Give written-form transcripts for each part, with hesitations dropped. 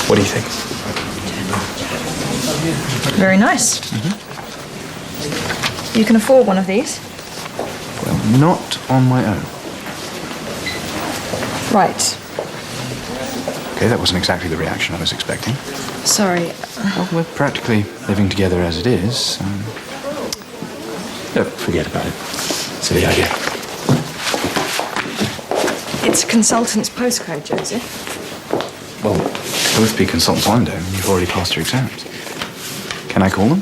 What do you think? Very nice. You can afford one of these? Well, not on my own. Right. Okay, that wasn't exactly the reaction I was expecting. Sorry. Well, we're practically living together as it is. No, forget about it. Silly idea. It's a consultant's postcode, Joseph. Well, both be consultants one day, and you've already passed your exams. Can I call them?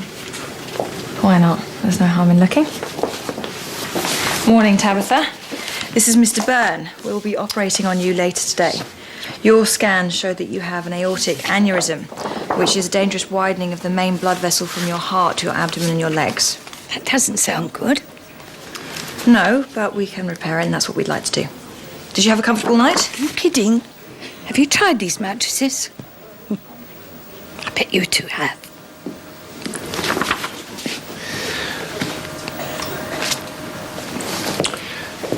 Why not? There's no harm in looking. Morning, Tabitha. This is Mr. Byrne. We'll be operating on you later today. Your scans show that you have an aortic aneurysm, which is a dangerous widening of the main blood vessel from your heart to your abdomen and your legs. That doesn't sound good. No, but we can repair it, and that's what we'd like to do. Did you have a comfortable night? Are you kidding? Have you tried these mattresses? I bet you two have.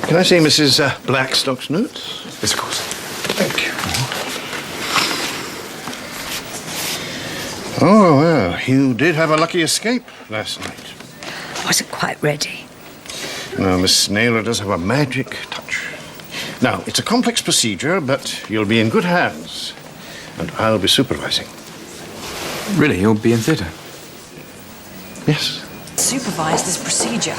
Can I see Mrs. Blackstock's notes? Yes, of course. Thank you. Oh, well, you did have a lucky escape last night. I wasn't quite ready. No, Miss Naylor does have a magic touch. Now, it's a complex procedure, but you'll be in good hands. And I'll be supervising. Really, you'll be in theatre? Yes. Supervise this procedure.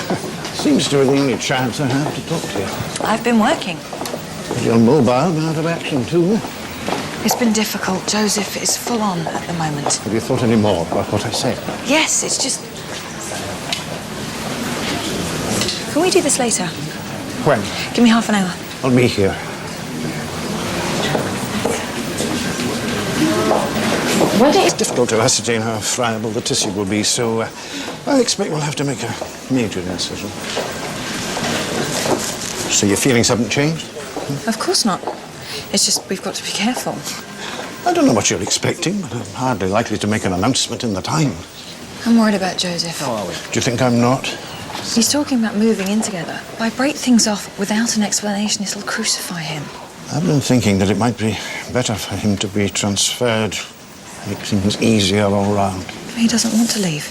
Seems to be the only chance I have to talk to you. I've been working. You're mobile, but out of action, too. It's been difficult. Joseph is full on at the moment. Have you thought any more about what I said? Yes, it's just... Can we do this later? When? Give me half an hour. I'll be here. It's difficult to ascertain how friable the tissue will be, so I expect we'll have to make a major incision. So your feelings haven't changed? Of course not. It's just we've got to be careful. I don't know what you're expecting, but I'm hardly likely to make an announcement in the time. I'm worried about Joseph. Do you think I'm not? He's talking about moving in together. If I break things off without an explanation, it'll crucify him. I've been thinking that it might be better for him to be transferred. Make things easier all round. He doesn't want to leave.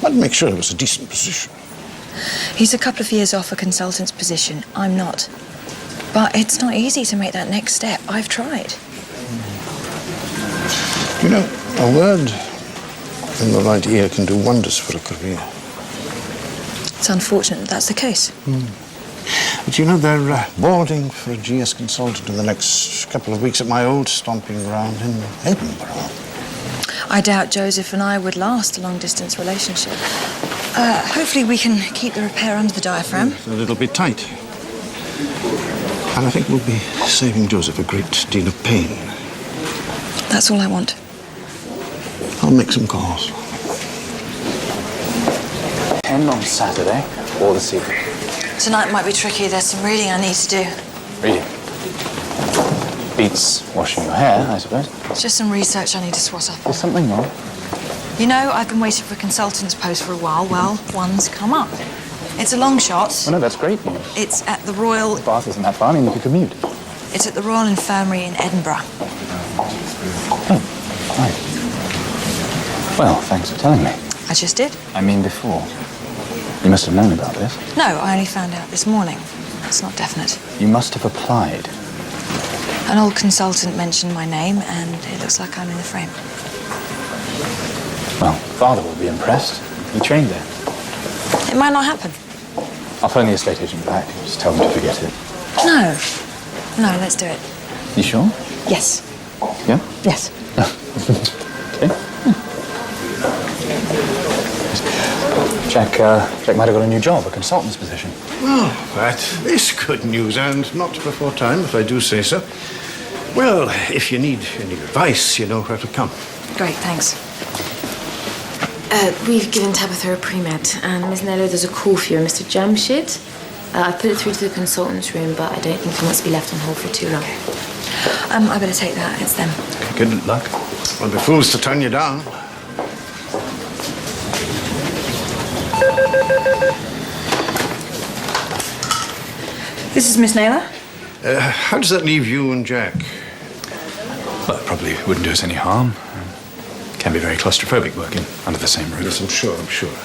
I'd make sure it was a decent position. He's a couple of years off a consultant's position. I'm not. But it's not easy to make that next step. I've tried. You know, a word in the right ear can do wonders for a career. It's unfortunate that's the case. But you know, they're boarding for a GS consultant in the next couple of weeks at my old stomping ground in Edinburgh. I doubt Joseph and I would last a long-distance relationship. Hopefully we can keep the repair under the diaphragm. So it'll be tight. And I think we'll be saving Joseph a great deal of pain. That's all I want. I'll make some calls. 10 on Saturday or this evening? Tonight might be tricky. There's some reading I need to do. Reading? Beats washing your hair, I suppose. It's just some research I need to swat up. There's something wrong. You know, I've been waiting for a consultant's post for a while. Well, one's come up. It's a long shot. Oh, no, that's great news. It's at the Royal... Bath isn't that far. I mean, you could commute. It's at the Royal Infirmary in Edinburgh. Oh, right. Well, thanks for telling me. I just did. I mean, before. You must have known about this. No, I only found out this morning. It's not definite. You must have applied. An old consultant mentioned my name, and it looks like I'm in the frame. Well, Father will be impressed. He trained there. It might not happen. I'll phone the estate agent back. Just tell them to forget it. No. No, let's do it. You sure? Yes. Yeah? Yes. Okay. Jack might have got a new job, a consultant's position. Oh, that is good news, and not before time, if I do say so. Well, if you need any advice, you know where to come. Great, thanks. We've given Tabitha a pre-med, and Ms. Nello, there's a call for you, Mr. Jamshid. I put it through to the consultant's room, but I don't think he wants to be left on hold for too long. I better take that. It's them. Good luck. We'll be fools to turn you down. This is Miss Naylor. How does that leave you and Jack? Well, it probably wouldn't do us any harm. Can be very claustrophobic working under the same roof. Yes, I'm sure.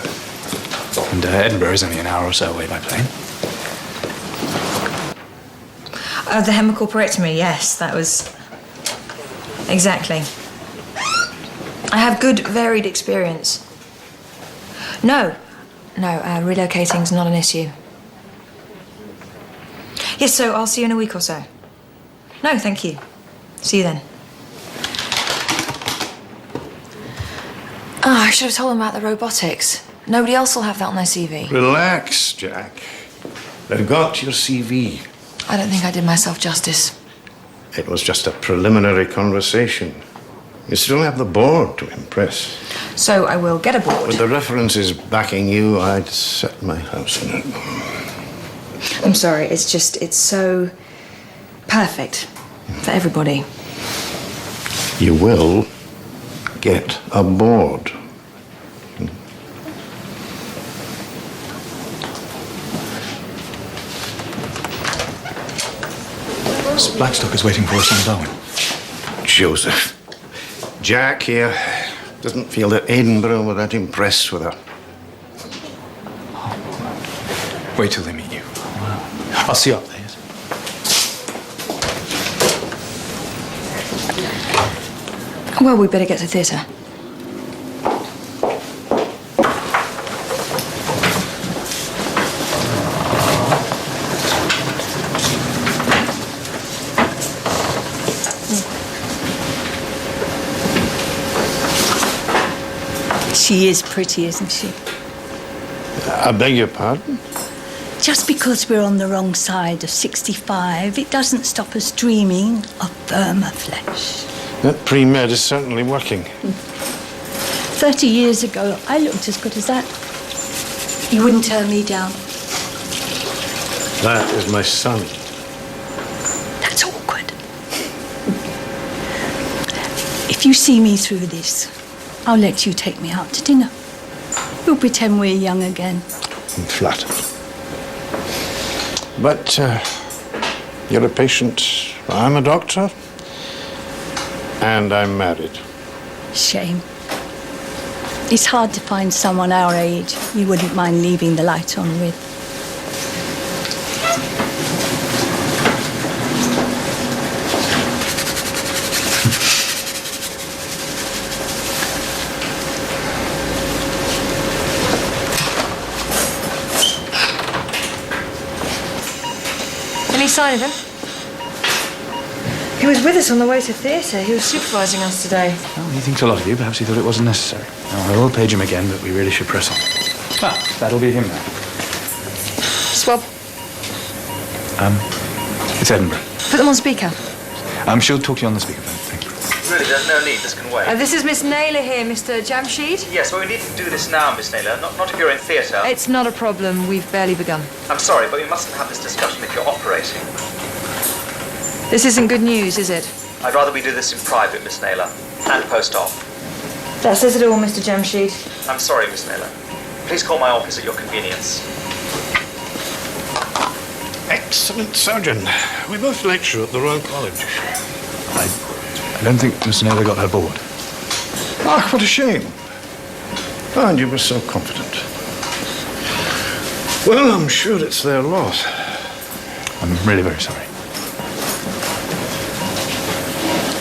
And Edinburgh is only an hour or so away by plane. The hemicorporectomy, yes, that was... Exactly. I have good, varied experience. No, relocating's not an issue. Yes, so I'll see you in a week or so. No, thank you. See you then. Oh, I should have told them about the robotics. Nobody else will have that on their CV. Relax, Jack. They've got your CV. I don't think I did myself justice. It was just a preliminary conversation. You still have the board to impress. So I will get a board. With the references backing you, I'd set my house on it. I'm sorry, it's so perfect for everybody. You will get a board. Blackstock is waiting for us on Darwin. Joseph. Jack here doesn't feel that Edinburgh were that impressed with her. Wait till they meet you. I'll see you up there. Yes? Well, we better get to theatre. She is pretty, isn't she? I beg your pardon? Just because we're on the wrong side of 65, it doesn't stop us dreaming of firmer flesh. That pre-med is certainly working. 30 years ago, I looked as good as that. You wouldn't turn me down. That is my son. That's awkward. If you see me through this, I'll let you take me out to dinner. We'll pretend we're young again. I'm flattered. But you're a patient, I'm a doctor, and I'm married. Shame. It's hard to find someone our age you wouldn't mind leaving the light on with. Any sign of him? He was with us on the way to theatre. He was supervising us today. Well, he thinks a lot of you. Perhaps he thought it wasn't necessary. Now, I will page him again, but we really should press on. Ah, that'll be him now. Swab. It's Edinburgh. Put them on speaker. She'll talk to you on the speakerphone. Thank you. Really, there's no need. This can wait. This is Miss Naylor here, Mr. Jamshed. Yes, well, we need to do this now, Miss Naylor. Not if you're in theatre. It's not a problem. We've barely begun. I'm sorry, but we mustn't have this discussion if you're operating. This isn't good news, is it? I'd rather we do this in private, Miss Naylor, and post-op. That says it all, Mr. Jamshed. I'm sorry, Miss Naylor. Please call my office at your convenience. Excellent surgeon. We both lecture at the Royal College. I don't think Miss Naylor got her board. Ah, what a shame. And you were so confident. Well, I'm sure it's their loss. I'm really very sorry.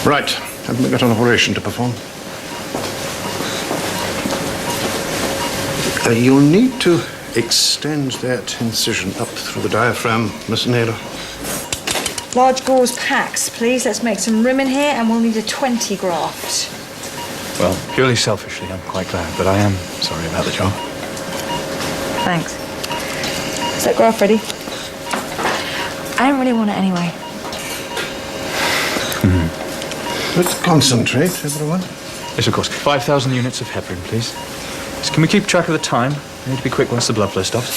Right, haven't we got an operation to perform? You'll need to extend that incision up through the diaphragm, Miss Naylor. Large gauze packs, please. Let's make some room in here, and we'll need a 20 graft. Well, purely selfishly, I'm quite glad, but I am sorry about the job. Thanks. Is that graft ready? I don't really want it anyway. Let's concentrate, everyone. Yes, of course. 5,000 units of heparin, please. Yes, can we keep track of the time? We need to be quick once the blood flow stops.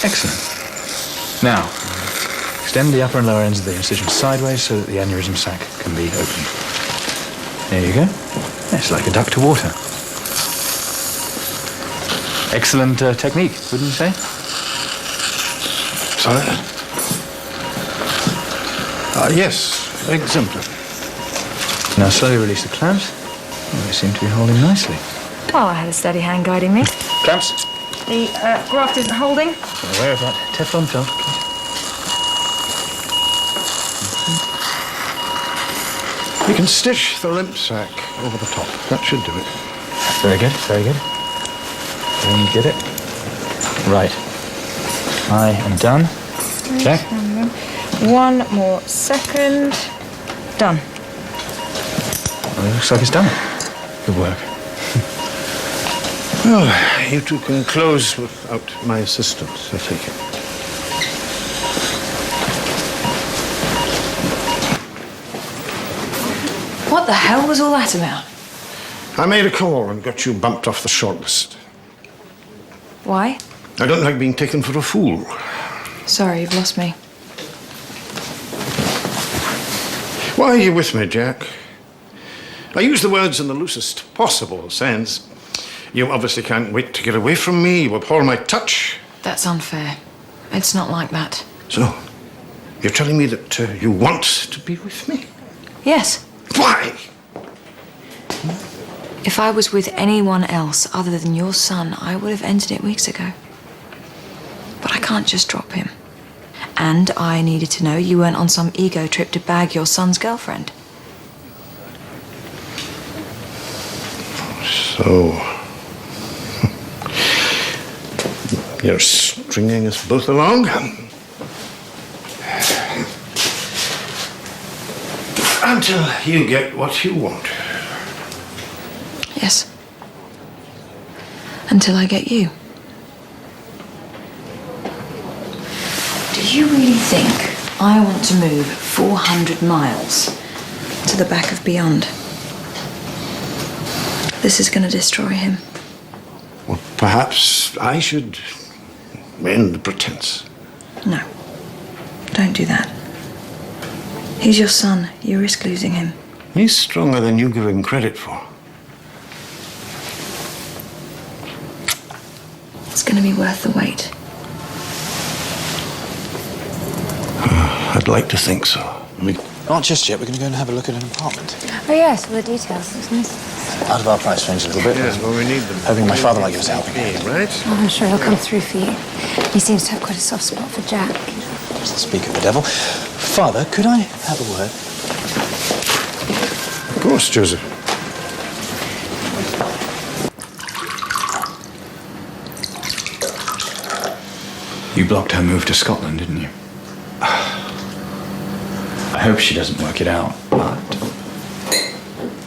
Excellent. Now, extend the upper and lower ends of the incision sideways so that the aneurysm sac can be opened. There you go. It's like a duck to water. Excellent technique, wouldn't you say? Sorry? Yes. Exemplary. Now slowly release the clamps. Oh, they seem to be holding nicely. Oh, I had a steady hand guiding me. Clamps. The graft isn't holding. Aware of that. Teflon felt. You can stitch the limp sack over the top. That should do it. Very good, very good. Then you get it. Right. I am done. Jack? One more second. Done. Well, it looks like it's done. Good work. Oh, you two can close without my assistance, I take it. What the hell was all that about? I made a call and got you bumped off the shortlist. Why? I don't like being taken for a fool. Sorry, you've lost me. Why are you with me, Jack? I use the words in the loosest possible sense. You obviously can't wait to get away from me. You abhor my touch. That's unfair. It's not like that. So, you're telling me that you want to be with me? Yes. Why? If I was with anyone else other than your son, I would have ended it weeks ago. But I can't just drop him. And I needed to know you weren't on some ego trip to bag your son's girlfriend. So, you're stringing us both along? Until you get what you want. Yes. Until I get you. Do you really think I want to move 400 miles to the back of beyond? This is going to destroy him. Well, perhaps I should end the pretense. No. Don't do that. He's your son. You risk losing him. He's stronger than you give him credit for. It's going to be worth the wait. I'd like to think so. Not just yet. We're going to go and have a look at an apartment. Oh, yes, all the details. Looks nice. Out of our price range a little bit. Yes, well, we need them. Hoping my father might give us a helping hand. Right? Oh, I'm sure he'll come through for you. He seems to have quite a soft spot for Jack. Doesn't speak of the devil. Father, could I have a word? Of course, Joseph. You blocked her move to Scotland, didn't you? I hope she doesn't work it out, but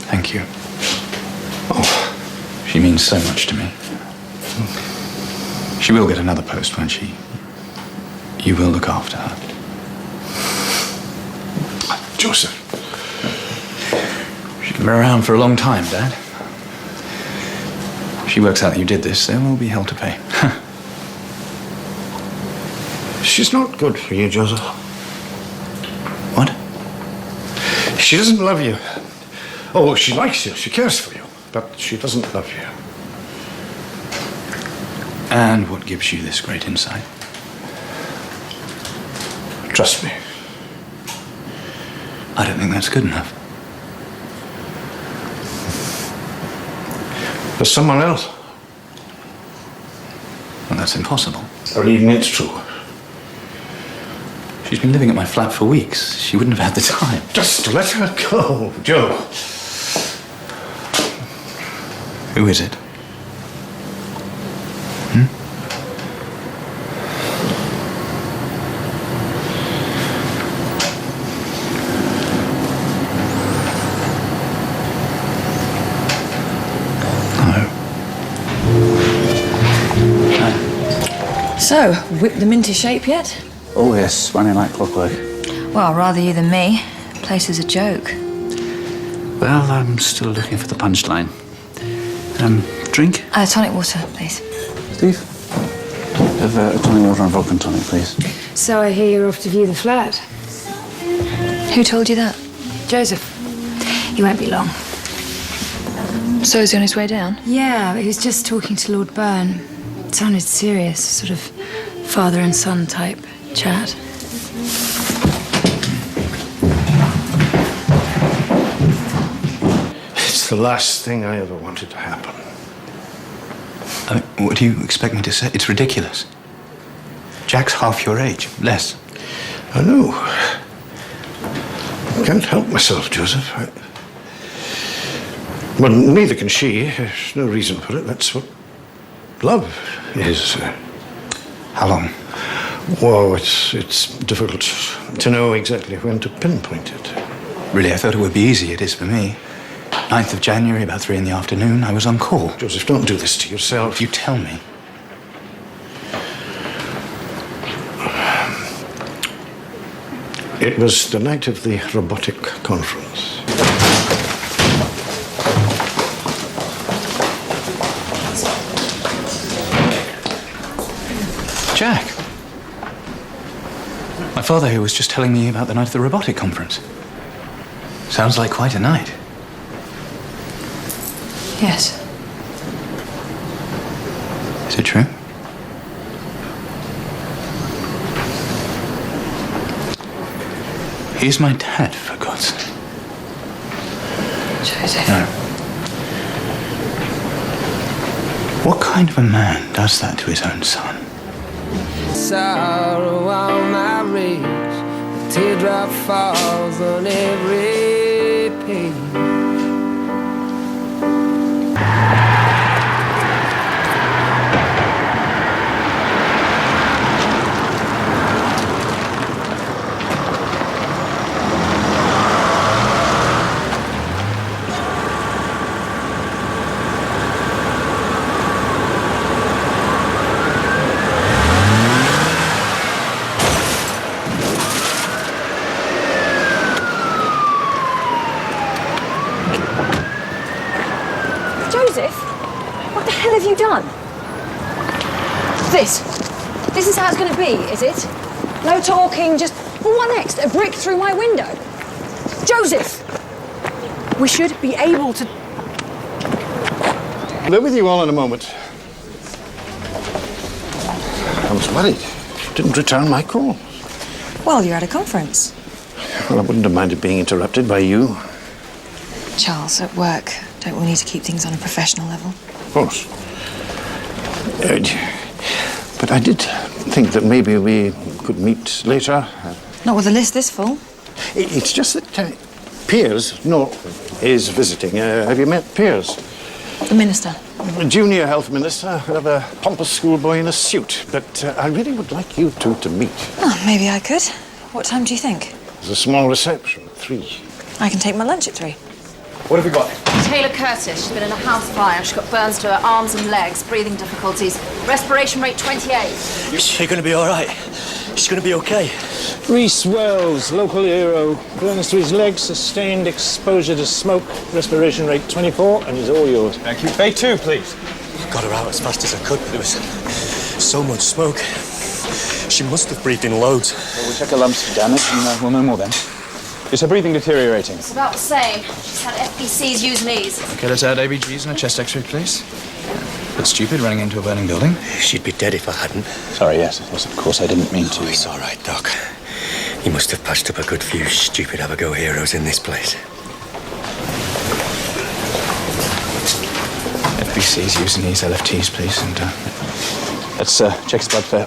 thank you. Oh, she means so much to me. She will get another post, won't she? You will look after her. Joseph. She can be around for a long time, Dad. If she works out that you did this, there will be hell to pay. She's not good for you, Joseph. What? She doesn't love you. Oh, she likes you. She cares for you. But she doesn't love you. And what gives you this great insight? Trust me. I don't think that's good enough. There's someone else. Well, that's impossible. Or even it's true. She's been living at my flat for weeks. She wouldn't have had the time. Just let her go, Joe. Who is it? So, whip them into shape yet? Oh, yes. Running like clockwork. Well, rather you than me. Place is a joke. Well, I'm still looking for the punchline. Drink? Tonic water, please. Steve? Have a tonic water and vodka and tonic, please. So I hear you're off to view the flat. Who told you that? Joseph. He won't be long. So is he on his way down? Yeah, he was just talking to Lord Byrne. It sounded serious, sort of father and son type chat. It's the last thing I ever wanted to happen. I mean, what do you expect me to say? It's ridiculous. Jack's half your age, less. I know. I can't help myself, Joseph. Well, neither can she. There's no reason for it. That's what love is. How long? Whoa, it's difficult to know exactly when to pinpoint it. Really, I thought it would be easy. It is for me. 9th of January, about 3 in the afternoon, I was on call. Joseph, don't do this to yourself. You tell me. It was the night of the robotic conference. Jack. My father here was just telling me about the night of the robotic conference. Sounds like quite a night. Yes. Is it true? He's my dad, for God's sake. Joseph. No. What kind of a man does that to his own son? Sorrow on my rage, a teardrop falls on every page. Joseph, what the hell have you done? This is how it's going to be, is it? No talking, just what next? A brick through my window? Joseph! We should be able to... I'll be with you all in a moment. I was worried. You didn't return my call. Well, you're at a conference. Well, I wouldn't have minded being interrupted by you. Charles, at work, don't we need to keep things on a professional level? Of course. But I did think that maybe we could meet later. Not with a list this full. It's just that Piers, is visiting. Have you met Piers? The minister. A junior health minister, of a pompous schoolboy in a suit. But I really would like you two to meet. Oh, maybe I could. What time do you think? There's a small reception, 3. I can take my lunch at 3. What have we got? Taylor Curtis. She's been in a house fire. She's got burns to her arms and legs, breathing difficulties. Respiration rate 28. Is she going to be all right? She's going to be okay. Reese Wells, local hero. Burns to his legs, sustained exposure to smoke. Respiration rate 24, and he's all yours. Thank you. Bay 2, please. I got her out as fast as I could, but there was so much smoke. She must have breathed in loads. Well, we'll check her lumps for damage, and we'll know more then. Is her breathing deteriorating? It's about the same. She's had FBC's use knees. Okay, let's add ABGs and a chest X-ray, please. Bit stupid running into a burning building. She'd be dead if I hadn't. Sorry, yes, of course, I didn't mean to. Oh, it's all right, Doc. You must have patched up a good few stupid have-a-go heroes in this place. FBCs, using these LFTs, please, and let's check his blood for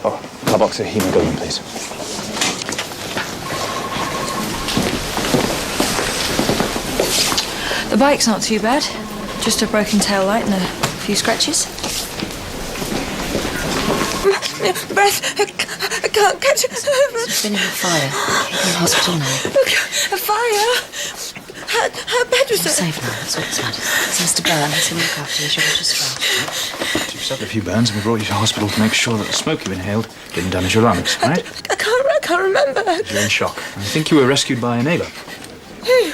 carboxyhemoglobin, please. The bike's not too bad. Just a broken tail light and a few scratches. Breath, I can't catch it. She's been in a fire. She's in hospital now. A fire? How bad was You're safe now, that's all that matters. It's Mr. Byrne. He's going to look after you. You're just well. You've suffered a few burns, and we brought you to hospital to make sure that the smoke you inhaled didn't damage your lungs, right? I can't remember. You're in shock. I think you were rescued by a neighbour. Who?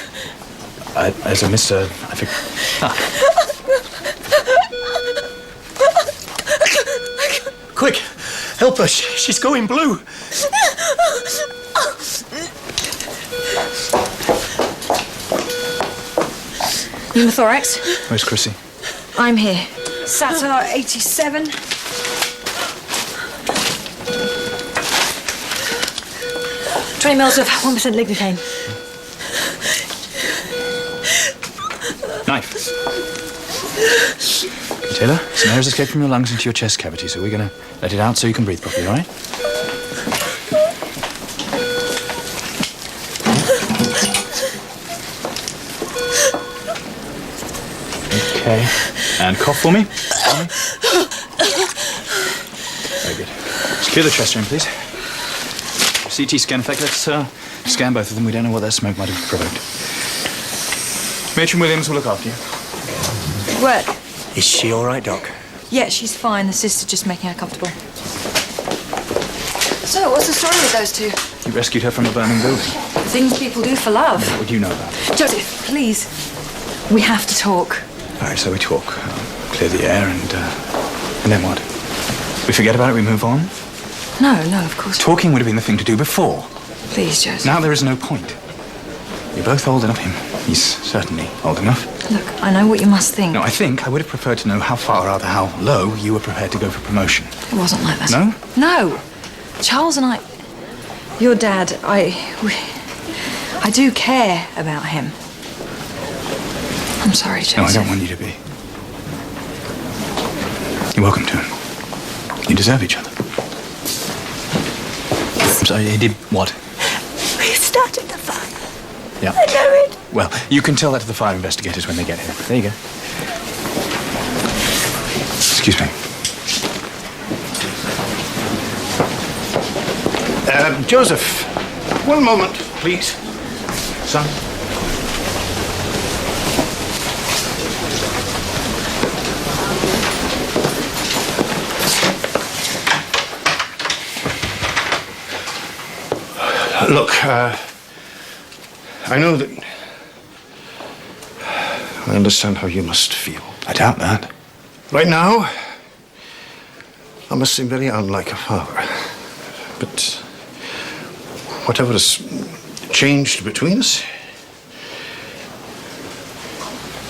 As a Mr. I think. Quick, help her. She's going blue. Pneumothorax. Where's Chrissy? I'm here. Satellite 87. $20 mils of 1% lignocaine. Knife. Okay, Taylor, some air has escaped from your lungs into your chest cavity, so we're going to let it out so you can breathe properly, all right? Okay. And cough for me. Very good. Secure the chest ring, please. CT scan effect. Let's scan both of them. We don't know what that smoke might have provoked. Matron Williams will look after you. Good work. Is she all right, Doc? Yeah, she's fine. The sister's just making her comfortable. So, what's the story with those two? You rescued her from a burning building. Things people do for love. What do you know about it? Joseph, please. We have to talk. All right, so we talk. Clear the air and then what? We forget about it, we move on? No, of course not. Talking would have been the thing to do before. Please, Joseph. Now there is no point. You're both old enough. He's certainly old enough. Look, I know what you must think. No, I think I would have preferred to know how far, rather how low, you were prepared to go for promotion. It wasn't like that. No? No. Charles and I... Your dad, I do care about him. I'm sorry, Joseph. No, I don't want you to be. You're welcome to him. You deserve each other. I'm sorry, he did what? We started the fire. Yeah. I know it. Well, you can tell that to the fire investigators when they get here. There you go. Excuse me. Joseph, one moment, please. Son. Look, I know that... I understand how you must feel. I doubt that. Right now, I must seem very unlike a father. But whatever has changed between us,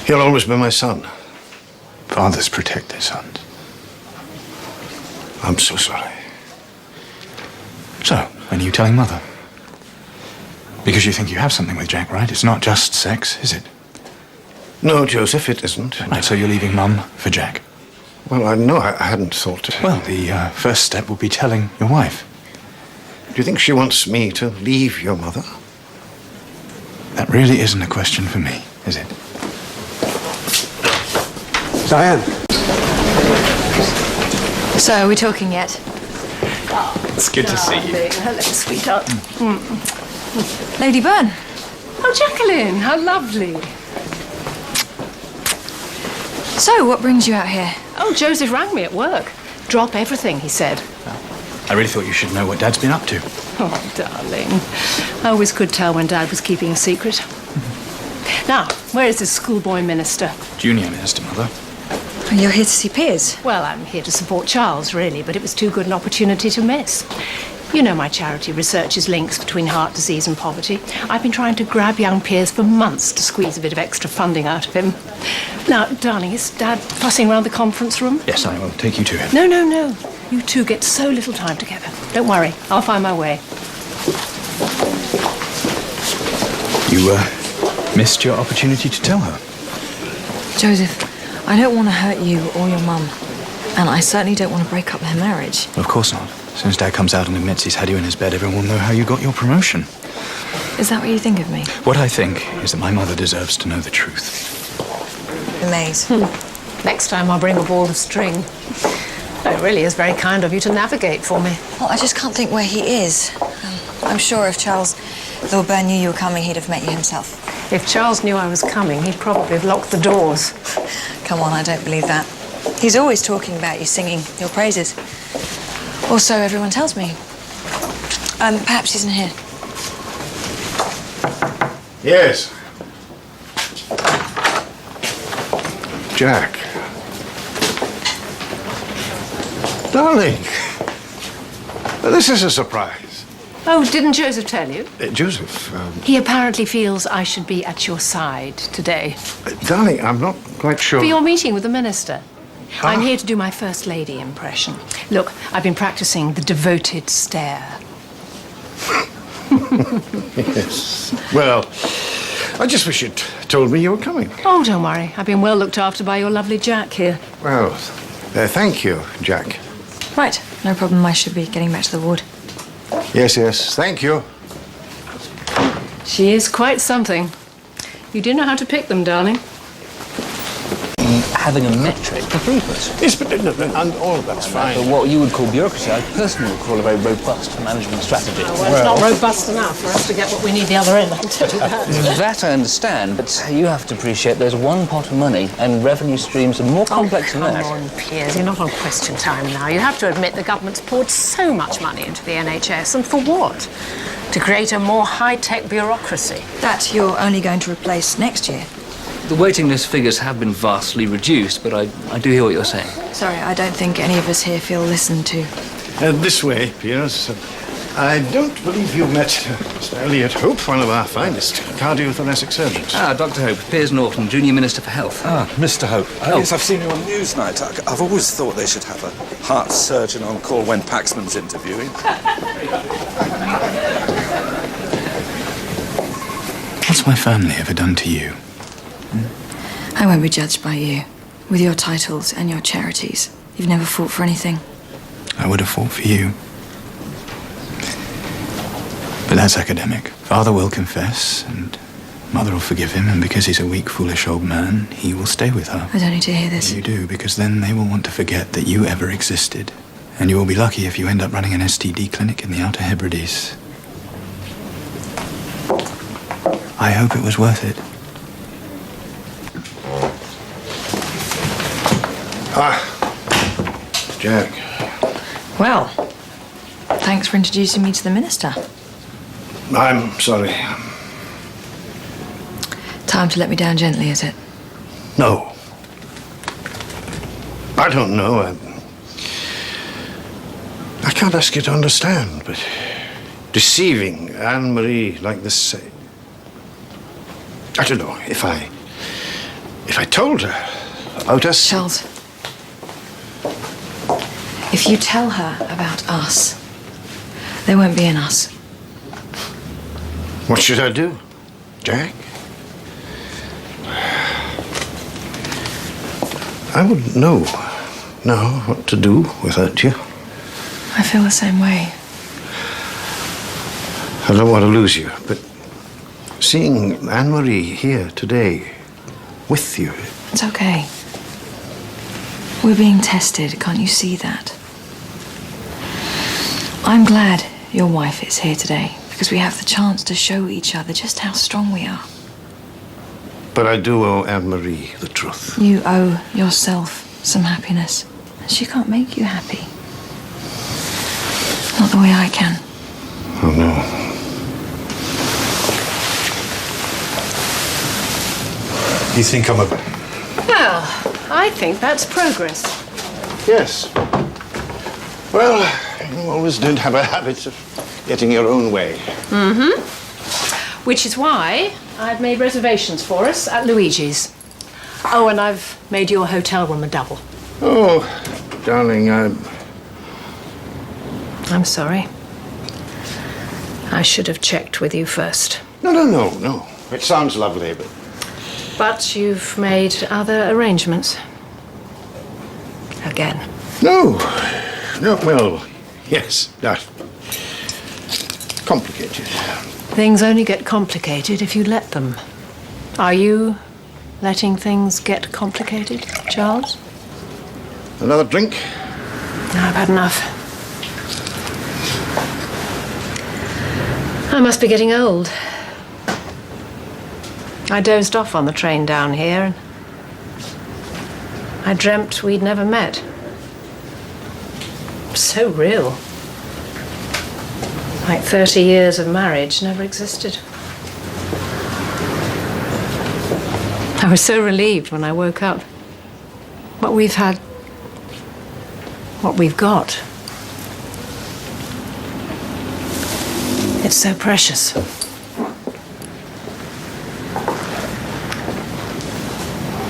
he'll always be my son. Fathers protect their sons. I'm so sorry. So, when are you telling Mother? Because you think you have something with Jack, right? It's not just sex, is it? No, Joseph, it isn't. Right, so you're leaving Mum for Jack? Well, I hadn't thought. Well, the first step will be telling your wife. Do you think she wants me to leave your mother? That really isn't a question for me, is it? Diane. So, are we talking yet? It's good to see you. Hello, sweetheart. Lady Byrne. Oh, Jacqueline, how lovely. So, what brings you out here? Oh, Joseph rang me at work. Drop everything, he said. I really thought you should know what Dad's been up to. Oh, darling. I always could tell when Dad was keeping a secret. Now, where is this schoolboy minister? Junior minister, Mother. You're here to see Piers? Well, I'm here to support Charles, really, but it was too good an opportunity to miss. You know my charity researches links between heart disease and poverty. I've been trying to grab young Piers for months to squeeze a bit of extra funding out of him. Now, darling, is Dad fussing around the conference room? Yes, I will take you to him. No. You two get so little time together. Don't worry, I'll find my way. You, missed your opportunity to tell her. Joseph, I don't want to hurt you or your mum. And I certainly don't want to break up their marriage. Of course not. As soon as Dad comes out and admits he's had you in his bed, everyone will know how you got your promotion. Is that what you think of me? What I think is that my mother deserves to know the truth. The maze. Next time I'll bring a ball of string. It really is very kind of you to navigate for me. Well, I just can't think where he is. I'm sure if Lord Byrne knew you were coming, he'd have met you himself. If Charles knew I was coming, he'd probably have locked the doors. Come on, I don't believe that. He's always talking about you, singing your praises. Or so everyone tells me. Perhaps he's in here. Yes. Jack. Darling. This is a surprise. Oh, didn't Joseph tell you? Joseph. He apparently feels I should be at your side today. Darling, I'm not quite sure. For your meeting with the minister. I'm here to do my First Lady impression. Look, I've been practicing the devoted stare. Yes. Well, I just wish you'd told me you were coming. Oh, don't worry. I've been well looked after by your lovely Jack here. Well, thank you, Jack. Right, no problem. I should be getting back to the ward. Yes, yes, thank you. She is quite something. You do know how to pick them, darling. Having a metric for throughput. Yes, but and all of that's fine. But what you would call bureaucracy, I personally would call a very robust management strategy. Well, it's not robust enough for us to get what we need the other end, I can tell you that. That I understand, but you have to appreciate there's one pot of money and revenue streams are more complex than that. Come on, Piers, you're not on question time now. You have to admit the government's poured so much money into the NHS, and for what? To create a more high-tech bureaucracy. That you're only going to replace next year. The waiting list figures have been vastly reduced, but I do hear what you're saying. Sorry, I don't think any of us here feel listened to. This way, Piers. I don't believe you met Mr. Elliot Hope, one of our finest cardiothoracic surgeons. Ah, Dr. Hope, Piers Norton, Junior Minister for Health. Ah, Mr. Hope. Yes, I've seen you on Newsnight. I've always thought they should have a heart surgeon on call when Paxman's interviewing. What's my family ever done to you? I won't be judged by you. With your titles and your charities, you've never fought for anything. I would have fought for you. But that's academic. Father will confess, and Mother will forgive him, and because he's a weak, foolish old man, he will stay with her. I don't need to hear this. You do, because then they will want to forget that you ever existed. And you will be lucky if you end up running an STD clinic in the Outer Hebrides. I hope it was worth it. Jack. Well, thanks for introducing me to the minister. I'm sorry. Time to let me down gently, is it? No. I don't know. I can't ask you to understand, but deceiving Anne-Marie like this, I don't know, if I told her about us... Charles, if you tell her about us, there won't be an us. What should I do, Jack? I wouldn't know what to do without you. I feel the same way. I don't want to lose you, but seeing Anne-Marie here today with you... It's okay. We're being tested, can't you see that? I'm glad your wife is here today, because we have the chance to show each other just how strong we are. But I do owe Anne-Marie the truth. You owe yourself some happiness. And she can't make you happy. Not the way I can. Oh, no. You think I'm a... Well, I think that's progress. Yes. Well, you always did have a habit of getting your own way. Mm-hmm. Which is why I've made reservations for us at Luigi's. Oh, and I've made your hotel room a double. Oh, darling, I'm sorry. I should have checked with you first. No. It sounds lovely, but... But you've made other arrangements. Again. No, well, yes, that... complicated. Things only get complicated if you let them. Are you letting things get complicated, Charles? Another drink? No, I've had enough. I must be getting old. I dozed off on the train down here, and I dreamt we'd never met. So real. Like 30 years of marriage never existed. I was so relieved when I woke up. What we've had, what we've got, it's so precious.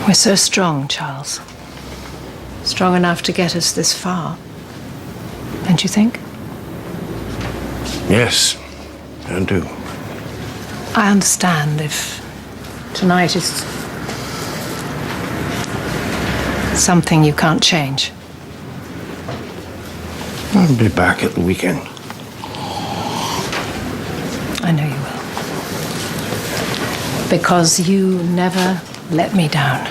We're so strong, Charles. Strong enough to get us this far. Don't you think? Yes, I do. I understand if Tonight is something you can't change. I'll be back at the weekend. I know you will. Because you never let me down.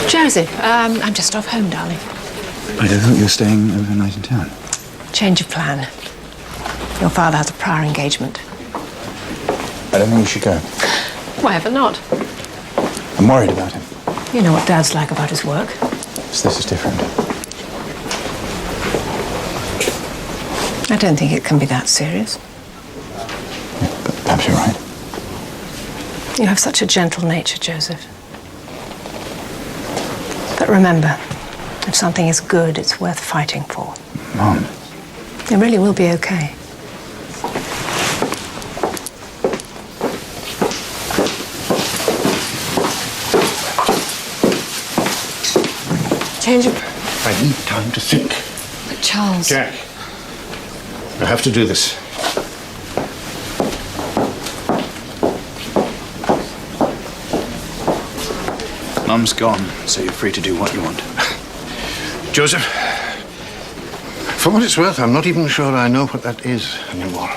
Joseph, I'm just off home, darling. Wait, I thought you were staying overnight in town. Change of plan. Your father has a prior engagement. I don't think you should go. Why ever not? I'm worried about him. You know what Dad's like about his work. So this is different. I don't think it can be that serious. Yeah, but perhaps you're right. You have such a gentle nature, Joseph. But remember, if something is good, it's worth fighting for. Mom. It really will be okay. Change of... I need time to think. But Charles... Jack, I have to do this. Mum's gone, so you're free to do what you want. Joseph, for what it's worth, I'm not even sure I know what that is anymore.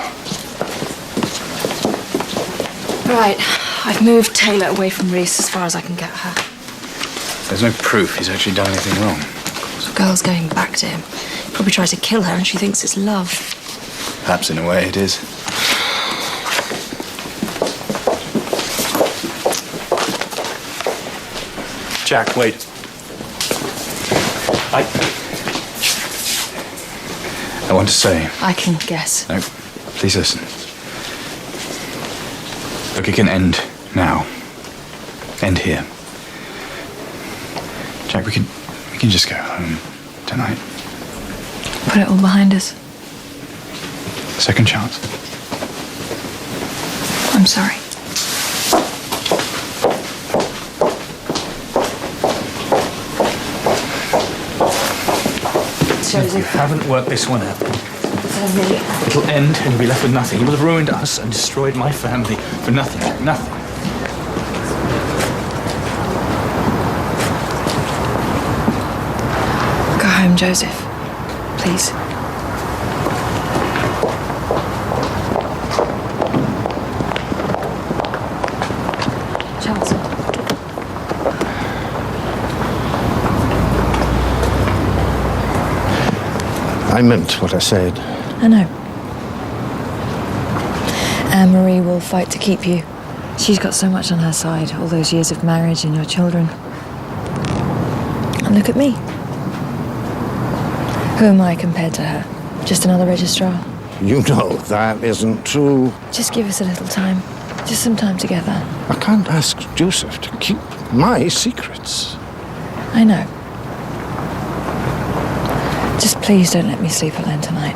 Right. I've moved Taylor away from Reese as far as I can get her. There's no proof he's actually done anything wrong. The girl's going back to him. He probably tried to kill her and she thinks it's love. Perhaps in a way it is. Jack, wait. I want to say... I can guess. No, please listen. Look, it can end now. End here. Jack, we can just go home tonight. Put it all behind us. Second chance. I'm sorry. If you haven't worked this one out, it'll end and you'll be left with nothing. You will have ruined us and destroyed my family for nothing. Nothing. Go home, Joseph. Please. Charles. I meant what I said. I know. Anne-Marie will fight to keep you. She's got so much on her side, all those years of marriage and your children. And look at me. Who am I compared to her? Just another registrar? You know that isn't true. Just give us a little time. Just some time together. I can't ask Joseph to keep my secrets. I know. Just please don't let me sleep alone tonight.